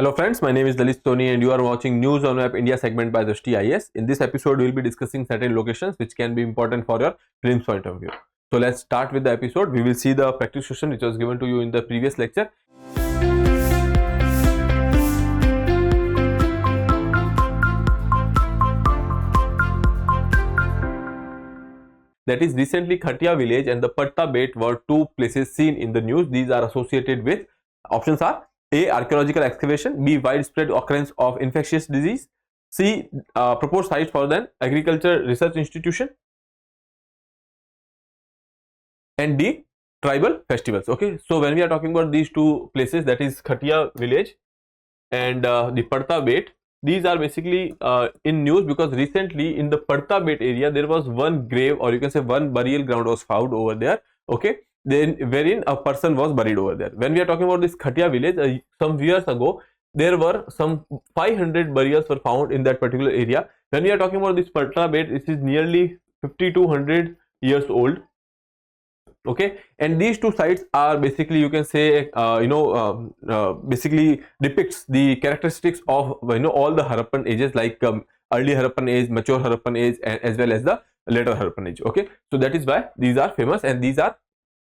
Hello friends, my name is Dalit Soni and you are watching News on Map India segment by Drishti IAS. In this episode, we will be discussing certain locations which can be important for your prelims point of view. So let's start with the episode. We will see the practice question which was given to you in the previous lecture. That is, recently Khatia village and the Patta Bet were two places seen in the news. These are associated with, options are A. Archaeological excavation, B. Widespread occurrence of infectious disease, C. Proposed site for an agriculture research institution, and D. Tribal festivals. Okay, so when we are talking about these two places, that is Khatia village and the Patta Bet, these are basically in news because recently in the Patta Bet area there was one grave, or you can say one burial ground was found over there. Okay, then wherein a person was buried over there. When we are talking about this Khatia village, some years ago there were some 500 burials were found in that particular area. When we are talking about this Patta Bet, it is nearly 5200 years old. Okay, and these two sites are basically, you can say, basically depicts the characteristics of all the Harappan ages, like early Harappan age, mature Harappan age, and as well as the later Harappan age. Okay, so that is why these are famous and these are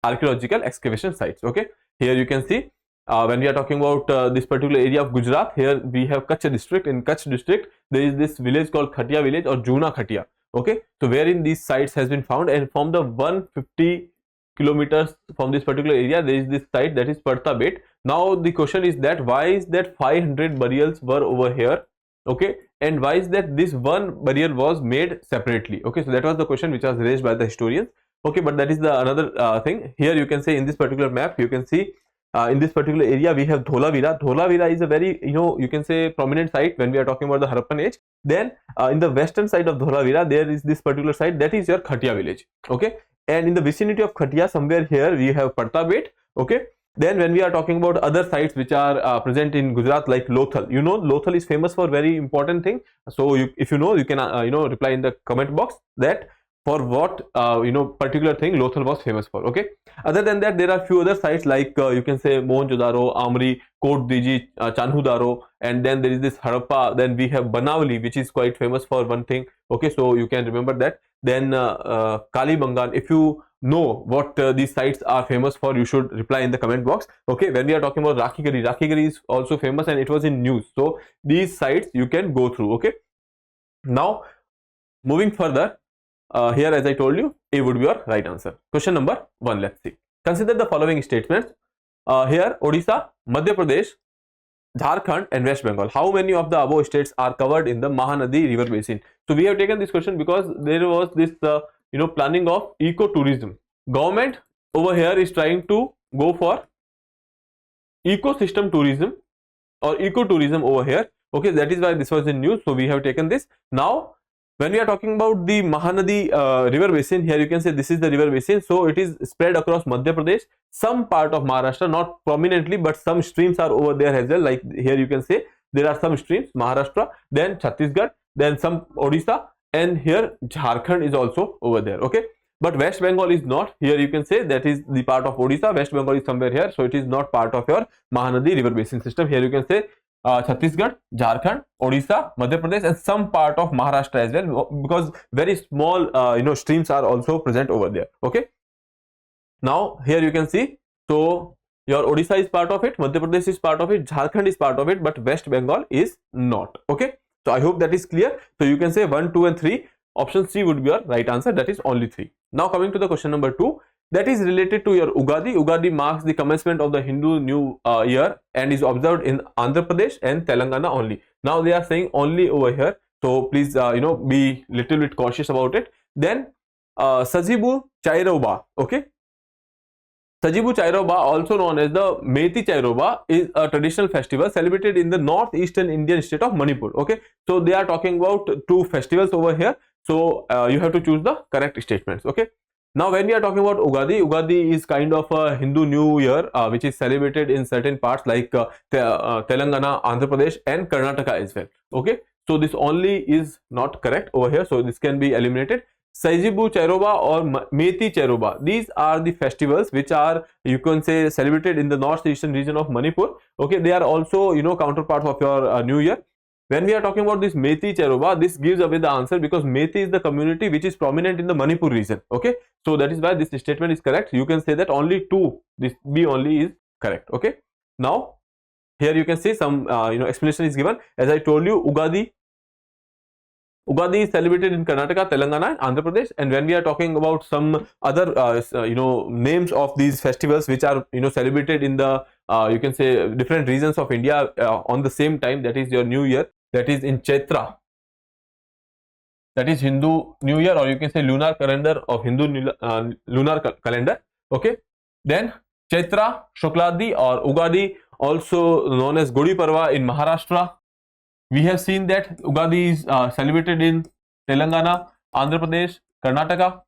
archaeological excavation sites. Okay, here you can see when we are talking about this particular area of Gujarat, here we have Kutch district. In Kutch district there is this village called Khatia village or Juna Khatia. Okay, so wherein these sites has been found, and from the 150 kilometers from this particular area there is this site, that is Patta Bet. Now the question is that why is that 500 burials were over here? Okay, and why is that this one burial was made separately? Okay, so that was the question which was raised by the historians. Okay, but that is the another thing. Here you can say in this particular map you can see in this particular area we have Dholavira. Dholavira is a very you can say prominent site when we are talking about the Harappan age. Then in the western side of Dholavira there is this particular site, that is your Khatia village. Okay, and in the vicinity of Khatia somewhere here we have Patta Bet. Okay, then when we are talking about other sites which are present in Gujarat, like Lothal, Lothal is famous for very important thing. So if you know, you can reply in the comment box that for what particular thing Lothal was famous for. Okay, other than that there are few other sites like you can say Mohenjo-daro, Amri, Kot Diji, Chanhu-daro, and then there is this Harappa. Then we have Banavali, which is quite famous for one thing. Okay, so you can remember that. Then Kalibangan. If you know what these sites are famous for, you should reply in the comment box. Okay, when we are talking about Rakhigari, Rakhigari is also famous and it was in news. So these sites you can go through. Okay, now moving further, here as I told you, A would be your right answer. Question number 1, let's see. Consider the following statements. Here Odisha, Madhya Pradesh, Jharkhand and West Bengal. How many of the above states are covered in the Mahanadi river basin? So we have taken this question because there was this planning of ecotourism. Government over here is trying to go for ecosystem tourism or ecotourism over here. Okay, that is why this was in news. So we have taken this. Now when we are talking about the Mahanadi river basin, here you can say this is the river basin. So it is spread across Madhya Pradesh, some part of Maharashtra, not prominently, but some streams are over there as well. Like here you can say there are some streams, Maharashtra, then Chhattisgarh, then some Odisha, and here Jharkhand is also over there. Okay, but West Bengal is not. Here you can say that is the part of Odisha. West Bengal is somewhere here, so it is not part of your Mahanadi river basin system. Here you can say Chhattisgarh, Jharkhand, Odisha, Madhya Pradesh, and some part of Maharashtra as well, because very small streams are also present over there. Okay, now here you can see, so your Odisha is part of it, Madhya Pradesh is part of it, Jharkhand is part of it, but West Bengal is not. Okay, so I hope that is clear. So you can say 1, 2 and 3. Option C would be your right answer, that is only 3. Now coming to the question number 2, that is related to your Ugadi. Ugadi marks the commencement of the Hindu New Year and is observed in Andhra Pradesh and Telangana only. Now they are saying only over here, so please be little bit cautious about it. Then Sajibu Chairoba. Okay, Sajibu Chairoba, also known as the Meitei Chairoba, is a traditional festival celebrated in the northeastern Indian state of Manipur. Okay, so they are talking about two festivals over here. So you have to choose the correct statements. Okay, now when we are talking about Ugadi, Ugadi is kind of a Hindu New Year which is celebrated in certain parts like Telangana, Andhra Pradesh and Karnataka as well. Okay, so this only is not correct over here, so this can be eliminated. Saijibu Chairoba or Meitei Chairoba. These are the festivals which are, you can say, celebrated in the northeastern region of Manipur. Okay, they are also, counterparts of your New Year. When we are talking about this Meitei Chairoba, this gives away the answer because Meitei is the community which is prominent in the Manipur region. Okay, so that is why this statement is correct. You can say that only 2, this B only is correct. Okay, now here you can see some explanation is given. As I told you, Ugadi is celebrated in Karnataka, Telangana, and Andhra Pradesh. And when we are talking about some other names of these festivals which are celebrated in the you can say different regions of India on the same time, that is your New Year, that is in Chaitra, that is Hindu New Year, or you can say lunar calendar of Hindu lunar calendar. Okay, then Chaitra Shukladi or Ugadi, also known as Gudi Parva in Maharashtra. We have seen that Ugadi is celebrated in Telangana, Andhra Pradesh, Karnataka.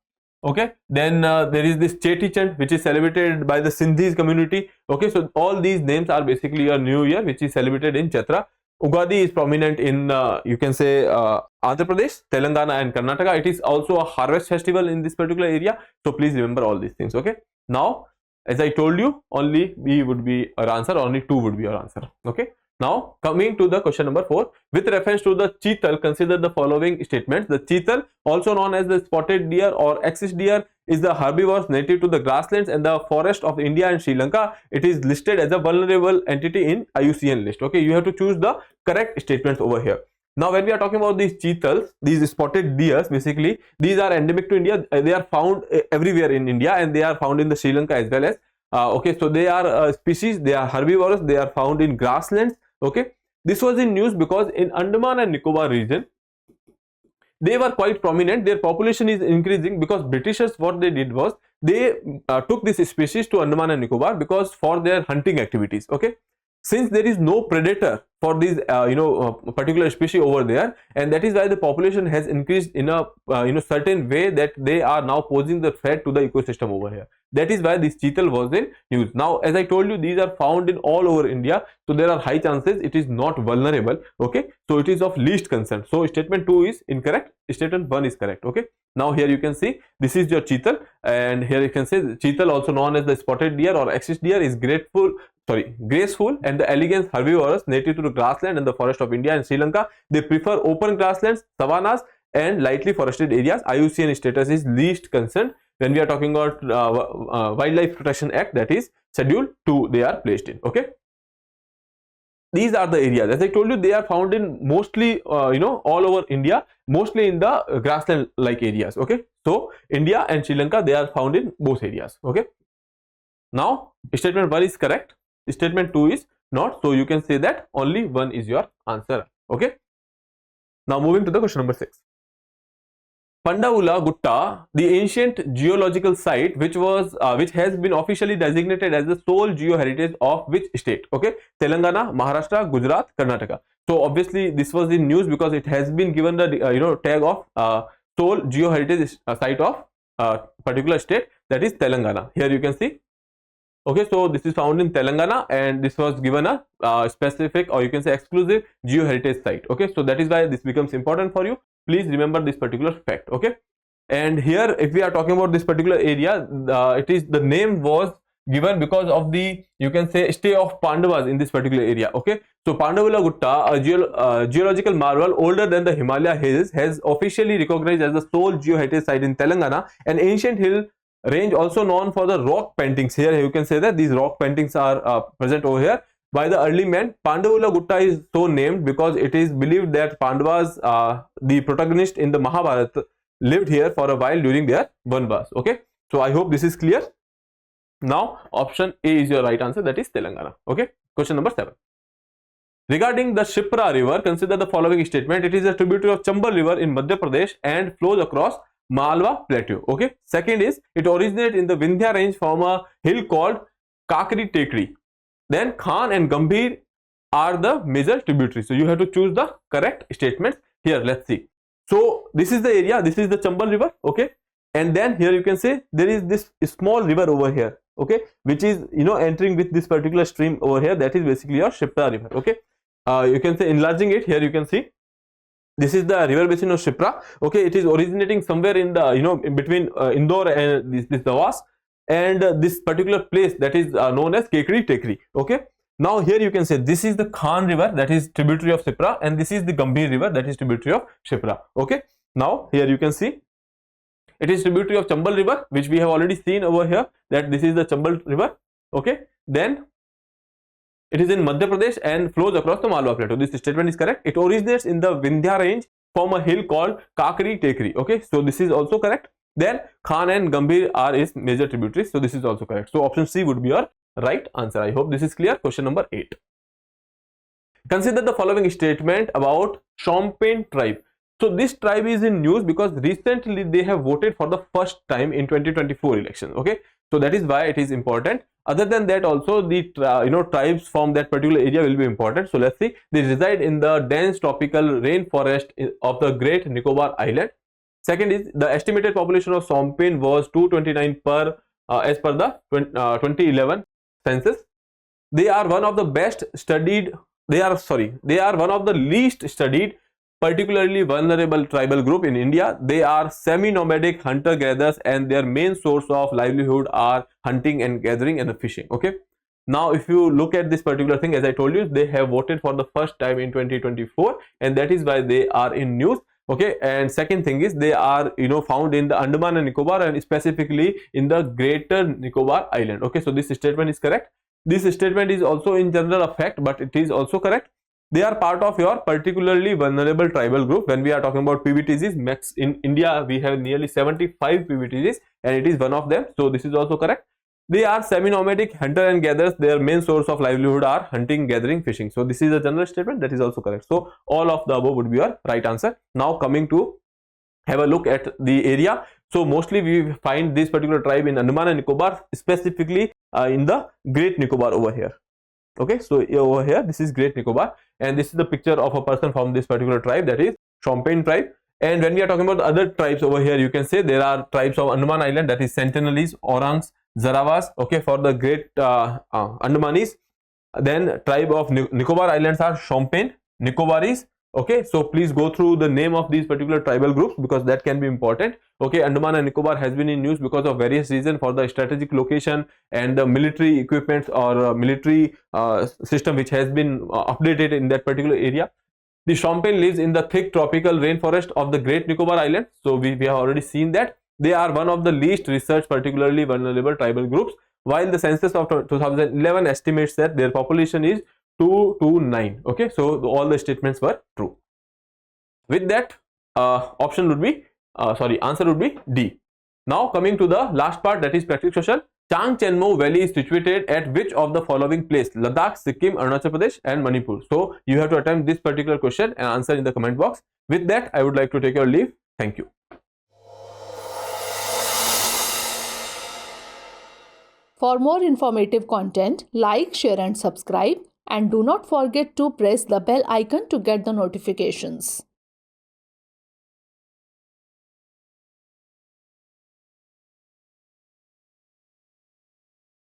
Okay, then there is this Cheti Chand which is celebrated by the Sindhis community. Okay, so all these names are basically your New Year which is celebrated in Chaitra. Ugadi is prominent in you can say Andhra Pradesh, Telangana, and Karnataka. It is also a harvest festival in this particular area. So please remember all these things. Okay, now as I told you, only B would be our answer, only 2 would be your answer. Okay. Now coming to the question number 4, with reference to the Chital, consider the following statements. The Chital, also known as the spotted deer or axis deer, is the herbivores native to the grasslands and the forest of India and Sri Lanka. It is listed as a vulnerable entity in IUCN list. Okay, you have to choose the correct statements over here. Now when we are talking about these Chitals, these spotted deers, basically these are endemic to India. They are found everywhere in India, and they are found in the Sri Lanka as well as okay, so they are species, they are herbivores, they are found in grasslands. Okay, this was in news because in Andaman and Nicobar region they were quite prominent. Their population is increasing because Britishers, what they did was they took this species to Andaman and Nicobar because for their hunting activities. Okay, since there is no predator for these particular species over there, and that is why the population has increased in a certain way that they are now posing the threat to the ecosystem over here. That is why this Chital was in news. Now as I told you, these are found in all over India, so there are high chances it is not vulnerable. Okay, so it is of least concern. So statement 2 is incorrect, statement 1 is correct. Okay, now here you can see this is your Chital, and here you can say Chital, also known as the spotted deer or axis deer, is graceful and the elegant herbivores native to the grassland and the forest of India and Sri Lanka. They prefer open grasslands, savannas, and lightly forested areas. IUCN status is least concerned. When we are talking about Wildlife Protection Act, that is Schedule 2, they are placed in. Okay, these are the areas. As I told you, they are found in mostly all over India, mostly in the grassland like areas. Okay, so India and Sri Lanka, they are found in both areas. Okay, now statement 1 is correct, statement 2 is not, so you can say that only 1 is your answer. Okay, now moving to the question number 6. Pandavula Gutta, the ancient geological site which has been officially designated as the sole geoheritage of which state? Okay, Telangana, Maharashtra, Gujarat, Karnataka. So obviously this was in news because it has been given the tag of sole geoheritage site of particular state, that is Telangana. Here you can see. Okay, so this is found in Telangana, and this was given a specific, or you can say exclusive geoheritage site. Okay, so that is why this becomes important for you. Please remember this particular fact. Okay, and here if we are talking about this particular area, the name was given because of the, you can say, stay of Pandavas in this particular area. Okay, so Pandavula Gutta, a geological marvel older than the Himalaya hills, has officially recognized as the sole geoheritage site in Telangana, an ancient hill range also known for the rock paintings. Here you can say that these rock paintings are present over here by the early men. Pandavula Gutta is so named because it is believed that Pandavas, the protagonist in the Mahabharata, lived here for a while during their Vanvas. Okay, so I hope this is clear. Now option A is your right answer, that is Telangana. Okay, question number 7. Regarding the Shipra River, consider the following statement. It is a tributary of Chambal River in Madhya Pradesh and flows across Malwa Plateau. Okay, second is it originates in the Vindhya range from a hill called Kakri Tekri. Then Khan and Gambhir are the major tributaries. So you have to choose the correct statements. Here let's see. So this is the area, this is the Chambal River. Okay, and then here you can say there is this small river over here. Okay, which is entering with this particular stream over here, that is basically your Shipra River. Okay, you can say enlarging it. Here you can see This is the river basin of Shipra. Okay, it is originating somewhere in the in between Indore and this Davas, and this particular place that is known as Kekri Tekri. Okay, now here you can say this is the Khan river that is tributary of Shipra, and this is the Gambhir river that is tributary of Shipra. Okay, now here you can see it is tributary of Chambal river, which we have already seen over here, that this is the Chambal river. Okay, then it is in Madhya Pradesh and flows across the Malwa plateau. This statement is correct. It originates in the Vindhya range from a hill called Kakri Tekri. Okay, so this is also correct. Then Khan and Gambhir are its major tributaries, so this is also correct. So option C would be your right answer. I hope this is clear. Question number 8. Consider the following statement about Shompen tribe. So this tribe is in news because recently they have voted for the first time in 2024 election. Okay, so that is why it is important. Other than that, also the tribes from that particular area will be important. So let's see. They reside in the dense tropical rainforest of the Great Nicobar Island. Second is the estimated population of Shompen was 229 per as per the 2011 census. They are one of the best studied. They are one of the least studied, particularly vulnerable tribal group in India. They are semi-nomadic hunter-gatherers, and their main source of livelihood are hunting and gathering and fishing. Okay, now if you look at this particular thing, as I told you, they have voted for the first time in 2024, and that is why they are in news. Okay, and second thing is they are found in the Andaman and Nicobar, and specifically in the Greater Nicobar Island. Okay, so this statement is correct. This statement is also in general effect, but it is also correct. They are part of your particularly vulnerable tribal group. When we are talking about PVTGs, in India we have nearly 75 PVTGs, and it is one of them. So this is also correct. They are semi-nomadic hunter and gatherers. Their main source of livelihood are hunting, gathering, fishing. So this is a general statement, that is also correct. So all of the above would be your right answer. Now coming to have a look at the area. So mostly we find this particular tribe in Andaman and Nicobar, specifically in the Great Nicobar over here. Okay, so over here this is Great Nicobar, and this is the picture of a person from this particular tribe, that is Shompen tribe. And when we are talking about the other tribes over here, you can say there are tribes of Andaman Island, that is Sentinelese, Orangs, Zarawas. Okay, for the Great Andamanese. Then tribe of Nicobar Islands are Shompen, Nicobaris. Okay, so please go through the name of these particular tribal groups, because that can be important. Okay, Andaman and Nicobar has been in news because of various reasons, for the strategic location and the military equipment or military system which has been updated in that particular area. The Shompen lives in the thick tropical rainforest of the Great Nicobar Island. So we have already seen that. They are one of the least researched, particularly vulnerable tribal groups, while the census of 2011 estimates that their population is 229. Okay, so all the statements were true. With that, answer would be D. Now coming to the last part, that is practice question. Changchenmo Valley is situated at which of the following places? Ladakh, Sikkim, Arunachal Pradesh and Manipur. So you have to attempt this particular question and answer in the comment box. With that, I would like to take your leave. Thank you. For more informative content, like, share and subscribe, and do not forget to press the bell icon to get the notifications.